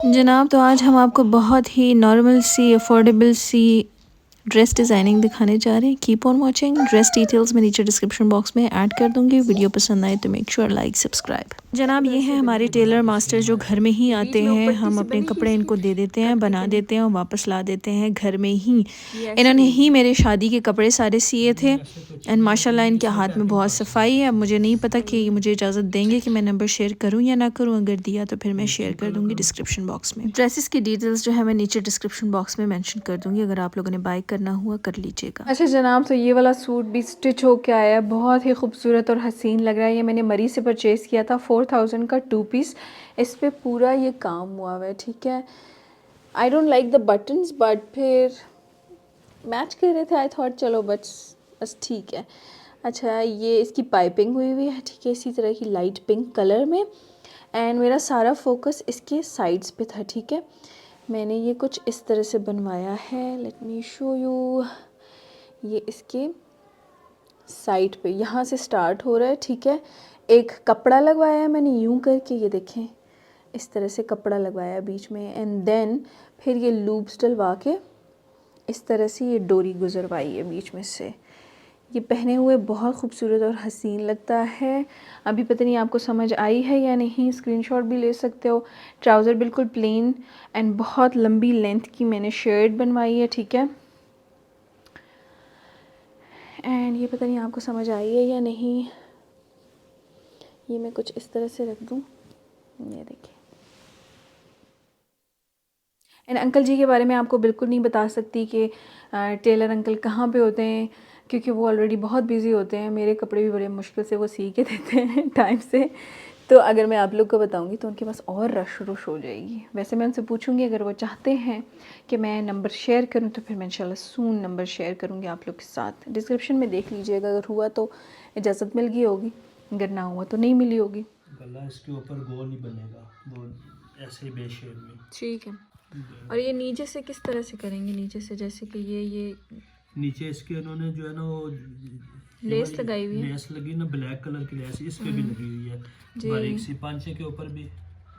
जनाब, तो आज हम आपको बहुत ही नॉर्मल सी अफोर्डेबल सी ड्रेस डिज़ाइनिंग दिखाने जा रहे हैं। Keep on watching. Dress details मैं नीचे डिस्क्रिप्शन बॉक्स में ऐड कर दूंगी। वीडियो पसंद आए तो मेक श्योर लाइक सब्सक्राइब। जनाब, ये हैं हमारे टेलर मास्टर जो घर में ही आते हैं। हम अपने कपड़े इनको दे देते हैं, बना देते हैं और वापस ला देते हैं घर में ही। इन्होंने ही मेरे शादी के कपड़े सारे सिए थे एंड माशाल्लाह इनके हाथ में बहुत सफाई है। अब मुझे नहीं पता कि ये मुझे इजाज़त देंगे कि मैं नंबर शेयर करूं या ना करूं। अगर दिया तो फिर मैं शेयर कर दूंगी डिस्क्रिप्शन बॉक्स में। ड्रेसेस की डिटेल्स जो है मैं नीचे डिस्क्रिप्शन बॉक्स में मेंशन कर दूंगी, अगर आप लोगों ने बाय करना हुआ कर लीजिएगा। अच्छा जनाब, तो ये वाला सूट भी स्टिच होके आया है, बहुत ही खूबसूरत और हसीन लग रहा है। ये मैंने मरी से परचेज़ किया था 4000 का 2 पीस। इस पे पूरा ये काम हुआ हुआ है, ठीक है। I don't like the buttons but फिर मैच कर रहे थे, आई थॉट चलो बस ठीक है। अच्छा, ये इसकी पाइपिंग हुई हुई है, ठीक है, इसी तरह की लाइट पिंक कलर में। एंड मेरा सारा फोकस इसके साइड्स पे था, ठीक है। मैंने ये कुछ इस तरह से बनवाया है, लेट मी शो यू। ये इसके साइड पे यहाँ से स्टार्ट हो रहा है, ठीक है। एक कपड़ा लगवाया है मैंने यूं करके, ये देखें इस तरह से कपड़ा लगवाया बीच में। एंड देन फिर ये लूप्स डलवा के इस तरह से ये डोरी गुजरवाई है बीच में से। ये पहने हुए बहुत खूबसूरत और हसीन लगता है। अभी पता नहीं आपको समझ आई है या नहीं, स्क्रीनशॉट भी ले सकते हो। ट्राउज़र बिल्कुल प्लेन एंड बहुत लंबी लेंथ की मैंने शर्ट बनवाई है, ठीक है। एंड ये पता नहीं आपको समझ आई है या नहीं। ये मैं कुछ इस तरह से रख दूँ, ये देखिए। एंड अंकल जी के बारे में आपको बिल्कुल नहीं बता सकती कि टेलर अंकल कहाँ पे होते हैं, क्योंकि वो ऑलरेडी बहुत बिज़ी होते हैं। मेरे कपड़े भी बड़े मुश्किल से वो सी के देते हैं टाइम से। तो अगर मैं आप लोग को बताऊंगी तो उनके पास और रश हो जाएगी। वैसे मैं उनसे पूछूंगी, अगर वो चाहते हैं कि मैं नंबर शेयर करूं तो फिर मैं इंशाल्लाह सून नंबर शेयर करूंगी आप लोग के साथ। डिस्क्रिप्शन में देख लीजिएगा, अगर हुआ तो इजाज़त मिल गई होगी, अगर ना हुआ तो नहीं मिली होगी। गला इसके ऊपर गोल नहीं बनेगा, वो ऐसे ही बेश शेप में। ठीक है। और ये नीचे से किस तरह से करेंगे? नीचे से जैसे कि ये नीचे इसके उन्होंने जो है ना वो लेस लगाई हुई है लेस लगी ना, ब्लैक कलर की लेस इस पे भी लगी हुई है, जी। बारीक सी पांचे के ऊपर भी।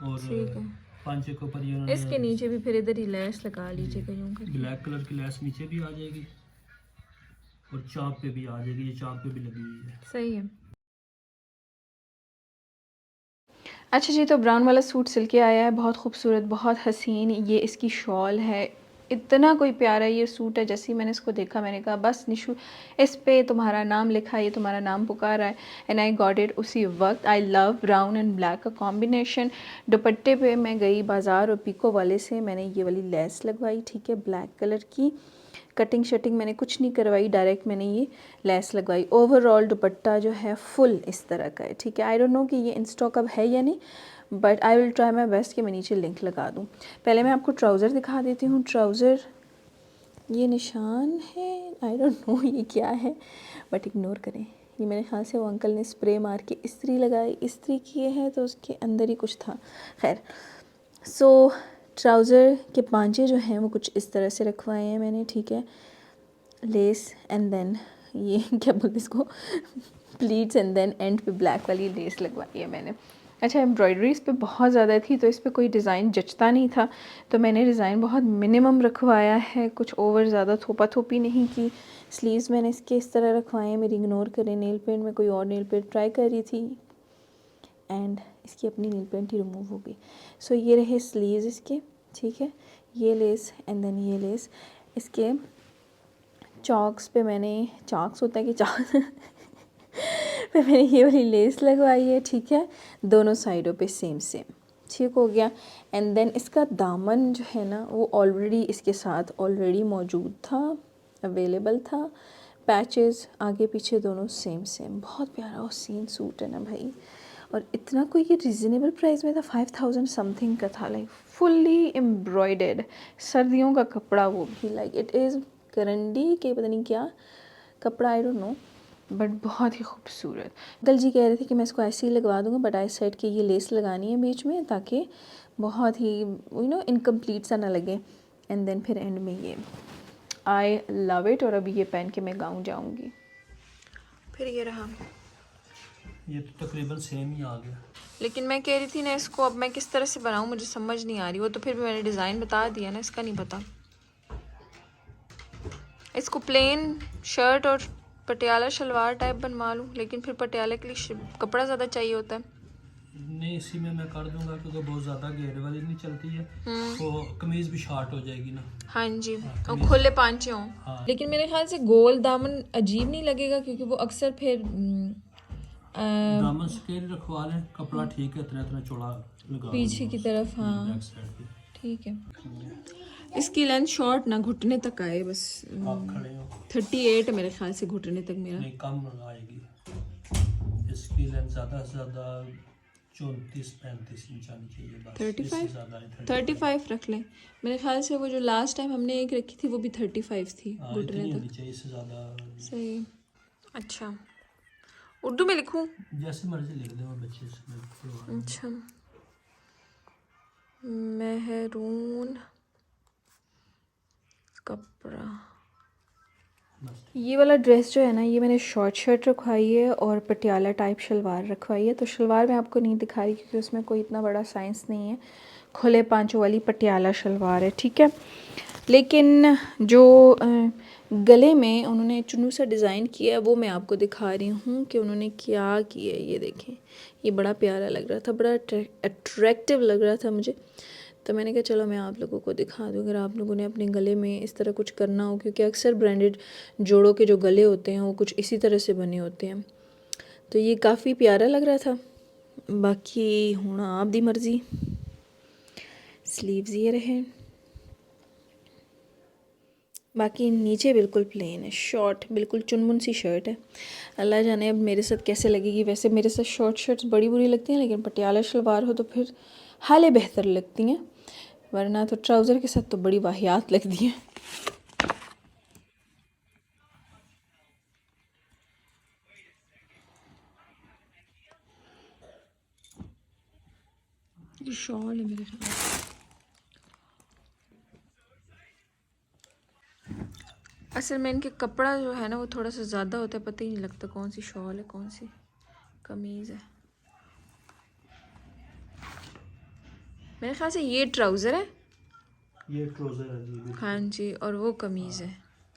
और ठीक है, पांचे के ऊपर ये इसके उन्होंने नीचे भी फिर इधर ही लेस लगा लीजिएगा यूं करके। ब्लैक कलर की लेस नीचे भी आ जाएगी और चाप पे भी आ जाएगी, ये चाप पे भी लगी हुई है। सही है। अच्छा जी, तो ब्राउन वाला सूट सिल के आया है, बहुत खूबसूरत, बहुत हसीन। ये इसकी शॉल है, इतना कोई प्यारा ये सूट है। जैसे ही मैंने इसको देखा मैंने कहा बस निशु, इस पे तुम्हारा नाम लिखा है, ये तुम्हारा नाम पुकारा है। एंड आई गॉट इट उसी वक्त। I love brown and black का कॉम्बिनेशन। दुपट्टे पे मैं गई बाज़ार और पीको वाले से मैंने ये वाली लेस लगवाई, ठीक है, ब्लैक कलर की। कटिंग शटिंग मैंने कुछ नहीं करवाई, डायरेक्ट मैंने ये लेस लगवाई। ओवरऑल दुपट्टा जो है फुल इस तरह का है, ठीक है। आई डोंट नो कि ये इन स्टॉक अब है या नहीं, but I will try my best कि मैं नीचे लिंक लगा दूँ। पहले मैं आपको ट्राउज़र दिखा देती हूँ। ट्राउज़र ये निशान है, आई डोंट नो ये क्या है, बट इग्नोर करें। ये मेरे ख्याल से वो अंकल ने स्प्रे मार के इस्त्री लगाई, इस्त्री किए है तो उसके अंदर ही कुछ था। खैर, सो ट्राउज़र के पांचे जो हैं वो कुछ इस तरह से रखवाए हैं मैंने, ठीक है। लेस एंड देन ये क्या बोलते इसको, प्लीट्स एंड देन एंड पे ब्लैक वाली लेस लगवाई है मैंने। अच्छा, एम्ब्रॉयडरी इस पे बहुत ज़्यादा थी तो इस पे कोई डिज़ाइन जचता नहीं था, तो मैंने डिज़ाइन बहुत मिनिमम रखवाया है, कुछ ओवर ज़्यादा थोपा थोपी नहीं की। स्लीव्स मैंने इसके इस तरह रखवाए हैं, मेरी इग्नोर करें। नेल पेंट में कोई और नेल पेंट ट्राई कर रही थी एंड इसकी अपनी नेल पेंट ही रिमूव हो गई। सो ये रहे स्लीव्स इसके, ठीक है। ये लेस एंड देन ये लेस। इसके चॉक्स पे मैंने, चॉक्स होता है कि चॉक्स पे मैंने ये वाली लेस लगवाई है, ठीक है, दोनों साइडों पे सेम सेम, ठीक हो गया। एंड देन इसका दामन जो है ना वो ऑलरेडी इसके साथ ऑलरेडी मौजूद था, अवेलेबल था। पैचेस आगे पीछे दोनों सेम सेम, बहुत प्यारा और सीन सूट है ना भाई। और इतना कोई ये रिजनेबल प्राइस में था, 5000 समथिंग का था, लाइक फुल्ली एम्ब्रॉयडर्ड सर्दियों का कपड़ा, वो भी लाइक इट इज़ करंडी के पता नहीं क्या कपड़ा, आई डोंट नो, बट बहुत ही खूबसूरत। अंकल जी कह रहे थे कि मैं इसको ऐसे ही लगवा दूंगा, बट आई सेड कि ये लेस लगानी है बीच में ताकि बहुत ही यू नो इनकम्प्लीट सा ना लगे। एंड देन फिर एंड में ये, आई लव इट। और अभी ये पहन के मैं गाँव जाऊँगी। फिर ये रहा ये तो तकरीबन सेम ही आ गया। लेकिन मैं कह रही थी ना, इसको अब मैं किस तरह से बनाऊँ मुझे समझ नहीं आ रही। वो तो फिर भी मैंने डिज़ाइन बता दिया ना, इसका नहीं पता। इसको प्लेन शर्ट और पटियाला शलवार टाइप बनवा लूँ, लेकिन फिर पटियाला के लिए कपड़ा ज़्यादा चाहिए होता है। नहीं, इसी में मैं कर दूंगा क्योंकि बहुत ज़्यादा घेरे वाली नहीं चलती है, तो कमीज़ भी शार्ट हो जाएगी ना। हाँ जी, और कमीज। खुले पांचे हों। हाँ। लेकिन मेरे ख्याल से गोल दामन अजीब नहीं लगेगा, क्योंकि वो अक्सर फिर दामन स्केल रखवा लें, कपड़ा ठीक है, इतना इतना चौड़ा लगा पीछे की तरफ। हाँ बैक साइड पे। ठीक है। इसकी लेंथ शॉर्ट ना घुटने तक आए बस। आप खड़े हो 38 मेरे ख्याल से घुटने तक मेरा। नहीं, कम आएगी। इसकी लेंथ ज़्यादा से ज़्यादा 34-35 इंच आनी चाहिए बस। 35 ज़्यादा नहीं, 35 रख लें। मेरे ख्याल से वो जो लास्ट टाइम हमने एक रखी थी वो भी 35 थी हाँ, घुटने इतनी तक। होनी चाहिए, इससे ज़्यादा। सही। अच्छा, उर्दू में लिखूं? जैसे मर्जी लिख दे, बच्चे से। अच्छा, मेहरून कपड़ा। ये वाला ड्रेस जो है ना, ये मैंने शॉर्ट शर्ट रखवाई है और पटियाला टाइप शलवार रखवाई है। तो शलवार मैं आपको नहीं दिखा रही क्योंकि उसमें कोई इतना बड़ा साइंस नहीं है। खुले पांचों वाली पटियाला शलवार है, ठीक है। लेकिन जो गले में उन्होंने चुन्नू सा डिज़ाइन किया है वो मैं आपको दिखा रही हूँ कि उन्होंने क्या किया है। ये देखें, ये बड़ा प्यारा लग रहा था, बड़ा अट्रैक्टिव लग रहा था मुझे। तो मैंने कहा चलो मैं आप लोगों को दिखा दूँ, अगर आप लोगों ने अपने गले में इस तरह कुछ करना हो, क्योंकि अक्सर ब्रांडेड जोड़ों के जो गले होते हैं वो कुछ इसी तरह से बने होते हैं। तो ये काफ़ी प्यारा लग रहा था। बाकी हुण आप दी मर्ज़ी। स्लीव्स ये रहे, बाकी नीचे बिल्कुल प्लेन है, शॉर्ट बिल्कुल चुनमुन सी शर्ट है। अल्लाह जाने अब मेरे साथ कैसे लगेगी। वैसे मेरे साथ शॉर्ट शर्ट्स बड़ी बुरी लगती हैं, लेकिन पटियाला शलवार हो तो फिर हाले बेहतर लगती हैं, वरना तो ट्राउज़र के साथ तो बड़ी वाहियात लगती हैं। ये शॉल है मेरे ख्याल। असल में इनके कपड़ा जो है ना वो थोड़ा सा ज़्यादा होता है, पता ही नहीं लगता कौन सी शॉल है कौन सी कमीज़ है। मेरे ख्याल से ये ट्राउज़र है, ये ट्राउजर है जी। हाँ जी, और वो कमीज़ है।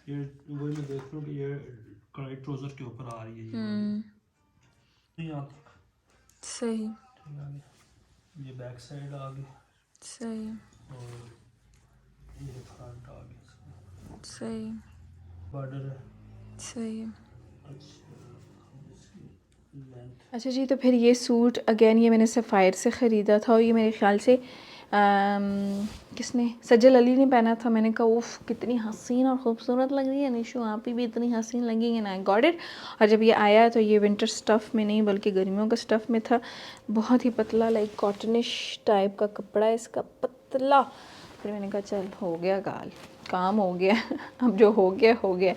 ये वही मैं देख रहा हूँ कि ये कढ़ाई ट्राउजर के ऊपर आ रही है। ये नहीं आता। सही। ठीक आ गया। ये बैक साइड आ गई सही। और ये फ्रंट आ गया। सही। बॉर्डर है। सही। अच्छा जी, तो फिर ये सूट अगेन ये मैंने सफ़ायर से ख़रीदा था और ये मेरे ख्याल से किसने, सज्जल अली ने पहना था। मैंने कहा उफ़ कितनी हसीन और ख़ूबसूरत लग रही है निशु, आप ही भी इतनी हसीन लगेंगे ना। I got it. और जब ये आया तो ये विंटर स्टफ़ में नहीं बल्कि गर्मियों का स्टफ़ में था। बहुत ही पतला लाइक कॉटनिश टाइप का कपड़ा है इसका, पतला। फिर मैंने कहा चल हो गया काम हो गया अब जो हो गया हो गया।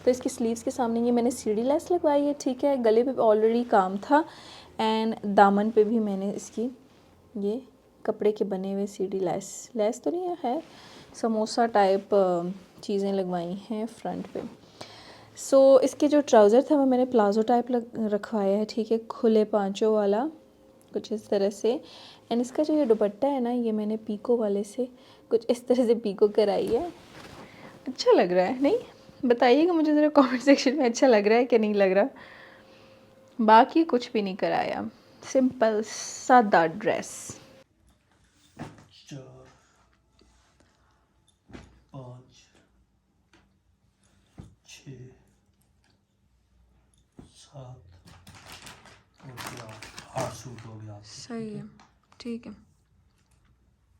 तो इसकी स्लीव्स के सामने ये मैंने सीढ़ी लेस लगवाई है, ठीक है। गले पे ऑलरेडी काम था एंड दामन पे भी मैंने इसकी ये कपड़े के बने हुए सीढ़ी लेस तो नहीं है समोसा टाइप चीज़ें लगवाई हैं फ्रंट पे। सो इसके जो ट्राउज़र था वो मैंने प्लाजो टाइप रखवाया है, ठीक है, खुले पांचों वाला कुछ इस तरह से। एंड इसका जो ये दुपट्टा है ना, ये मैंने पीको वाले से कुछ इस तरह से पीको कराई है। अच्छा लग रहा है नहीं? बताइएगा मुझे ज़रा कमेंट सेक्शन में अच्छा लग रहा है कि नहीं लग रहा। बाकी कुछ भी नहीं कराया, सिंपल सादा ड्रेस। 4 5 6 7 हो गया, 8 सूट हो गया। सही है, ठीक है।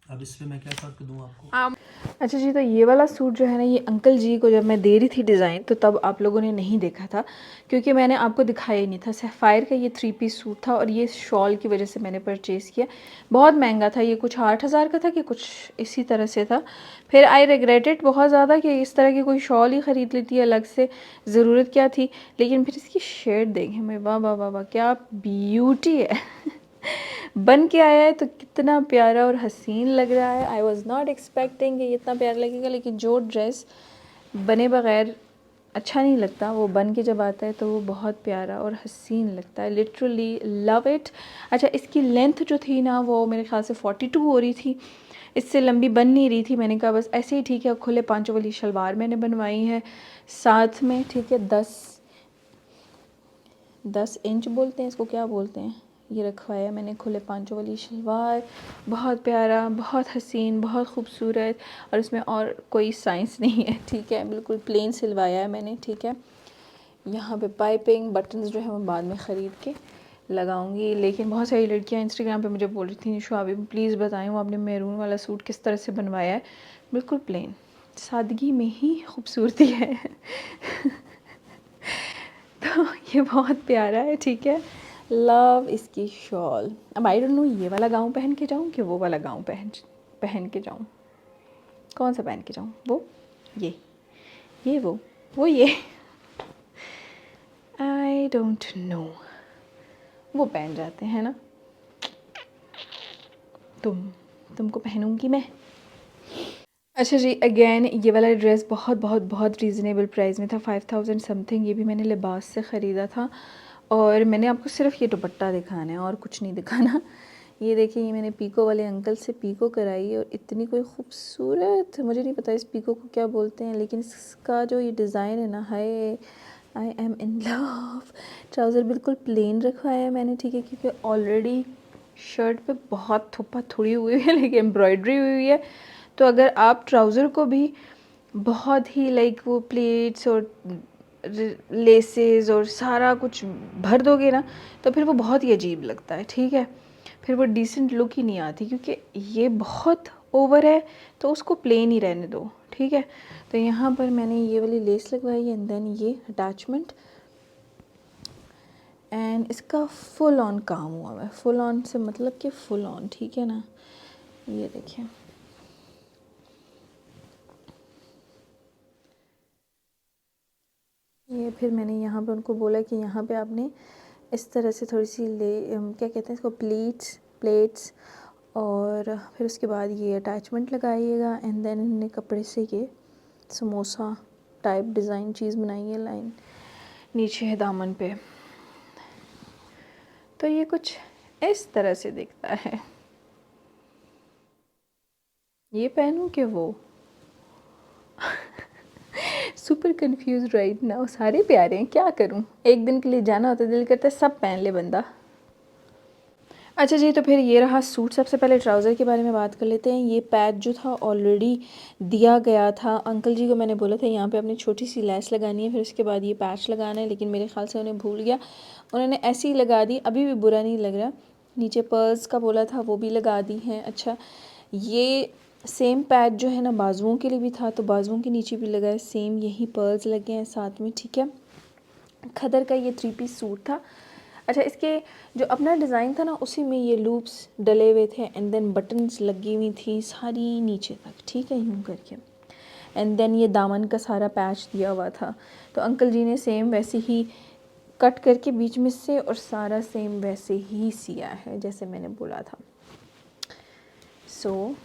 अब इसमें मैं क्या करके दूँ आपको? अच्छा जी, तो ये वाला सूट जो है ना, ये अंकल जी को जब मैं दे रही थी डिज़ाइन तो तब आप लोगों ने नहीं देखा था क्योंकि मैंने आपको दिखाया ही नहीं था। सफ़ायर का ये 3 पीस सूट था और ये शॉल की वजह से मैंने परचेज़ किया। बहुत महंगा था ये, कुछ 8,000 का था कि कुछ इसी तरह से था। फिर आई रिग्रेटेड बहुत ज़्यादा कि इस तरह की कोई शॉल ही ख़रीद लेती है अलग से, ज़रूरत क्या थी। लेकिन फिर इसकी शेड देखें मैं, वाह वाह वाह वाह, क्या ब्यूटी है बन के आया है तो कितना प्यारा और हसीन लग रहा है। आई वॉज़ नॉट एक्सपेक्टिंग कि ये इतना प्यारा लगेगा, लेकिन जो ड्रेस बने बग़ैर अच्छा नहीं लगता, वो बन के जब आता है तो वो बहुत प्यारा और हसीन लगता है, लिटरली लव इट। अच्छा, इसकी लेंथ जो थी ना वो मेरे ख्याल से 42 हो रही थी, इससे लंबी बन नहीं रही थी। मैंने कहा बस ऐसे ही ठीक है, खुले पांचों वाली शलवार मैंने बनवाई है साथ में, ठीक है। 10 इंच बोलते हैं इसको, क्या बोलते हैं, ये रखवाया मैंने खुले पांचों वाली शलवार। बहुत प्यारा, बहुत हसीन, बहुत खूबसूरत, और इसमें और कोई साइंस नहीं है, ठीक है। बिल्कुल प्लेन सिलवाया है मैंने, ठीक है। यहाँ पे पाइपिंग बटन्स जो है मैं बाद में ख़रीद के लगाऊंगी। लेकिन बहुत सारी लड़कियाँ इंस्टाग्राम पे मुझे बोल रही थी निशा अभी प्लीज़ बताएं वो आपने मैरून वाला सूट किस तरह से बनवाया है। बिल्कुल प्लेन, सादगी में ही खूबसूरती है। तो ये बहुत प्यारा है, ठीक है। लव इसकी शॉल। अब आई डोंट नो ये वाला गाउन पहन के जाऊँ कि वो वाला गाउन पहन के जाऊँ, कौन सा पहन के जाऊँ, वो ये वो ये आई डोंट नो, वो पहन जाते हैं ना, तुमको पहनूंगी मैं। अच्छा जी, अगेन ये वाला ड्रेस बहुत बहुत बहुत रीज़नेबल प्राइस में था, 5000 समथिंग। ये भी मैंने लिबास से ख़रीदा था, और मैंने आपको सिर्फ ये दुपट्टा दिखाना है और कुछ नहीं दिखाना। ये देखिए, ये मैंने पीको वाले अंकल से पीको कराई है, और इतनी कोई ख़ूबसूरत, मुझे नहीं पता इस पीको को क्या बोलते हैं, लेकिन इसका जो ये डिज़ाइन है ना, hi I am in love. Trouser बिल्कुल प्लेन रखवाया है मैंने, ठीक है, क्योंकि ऑलरेडी शर्ट पे बहुत थुप्पा थुड़ी हुई है, लेकिन एम्ब्रॉयडरी हुई हुई है। तो अगर आप ट्राउज़र को भी बहुत ही लाइक वो प्लेट्स और लेसेस और सारा कुछ भर दोगे ना, तो फिर वो बहुत ही अजीब लगता है, ठीक है। फिर वो डिसेंट लुक ही नहीं आती, क्योंकि ये बहुत ओवर है, तो उसको प्लेन ही रहने दो, ठीक है। तो यहाँ पर मैंने ये वाली लेस लगवाई है, एंड देन ये अटैचमेंट, एंड इसका फुल ऑन काम हुआ है। फुल ऑन से मतलब कि फुल ऑन, ठीक है ना। ये देखिए, ये फिर मैंने यहाँ पे उनको बोला कि यहाँ पे आपने इस तरह से थोड़ी सी क्या कहते हैं इसको, प्लेट्स, और फिर उसके बाद ये अटैचमेंट लगाइएगा, एंड देन इन्होंने कपड़े से ये समोसा टाइप डिज़ाइन चीज़ बनाई है, लाइन नीचे है दामन पे। तो ये कुछ इस तरह से दिखता है। ये पहनूं कि वो सुपर कंफ्यूज राइट नाउ। सारे प्यारे हैं, क्या करूं, एक दिन के लिए जाना होता है, दिल करता है सब पहन ले बंदा। अच्छा जी, तो फिर ये रहा सूट। सबसे पहले ट्राउज़र के बारे में बात कर लेते हैं। ये पैच जो था ऑलरेडी दिया गया था, अंकल जी को मैंने बोला था यहाँ पे अपनी छोटी सी लेस लगानी है, फिर उसके बाद ये पैच लगाना है, लेकिन मेरे ख्याल से उन्हें भूल गया, उन्होंने ऐसे ही लगा दी, अभी भी बुरा नहीं लग रहा। नीचे पर्ल्स का बोला था, वो भी लगा दी हैं। अच्छा, ये सेम पैच जो है ना बाजुओं के लिए भी था, तो बाजुओं के नीचे भी लगा है, सेम यही पर्ल्स लगे हैं साथ में, ठीक है। खदर का ये 3 पीस सूट था। अच्छा, इसके जो अपना डिज़ाइन था ना, उसी में ये लूप्स डले हुए थे, एंड देन बटन्स लगी हुई थी सारी नीचे तक, ठीक है, यूँ करके, एंड देन ये दामन का सारा पैच दिया हुआ था। तो अंकल जी ने सेम वैसे ही कट करके बीच में से, और सारा सेम वैसे ही सिया है जैसे मैंने बोला था। सो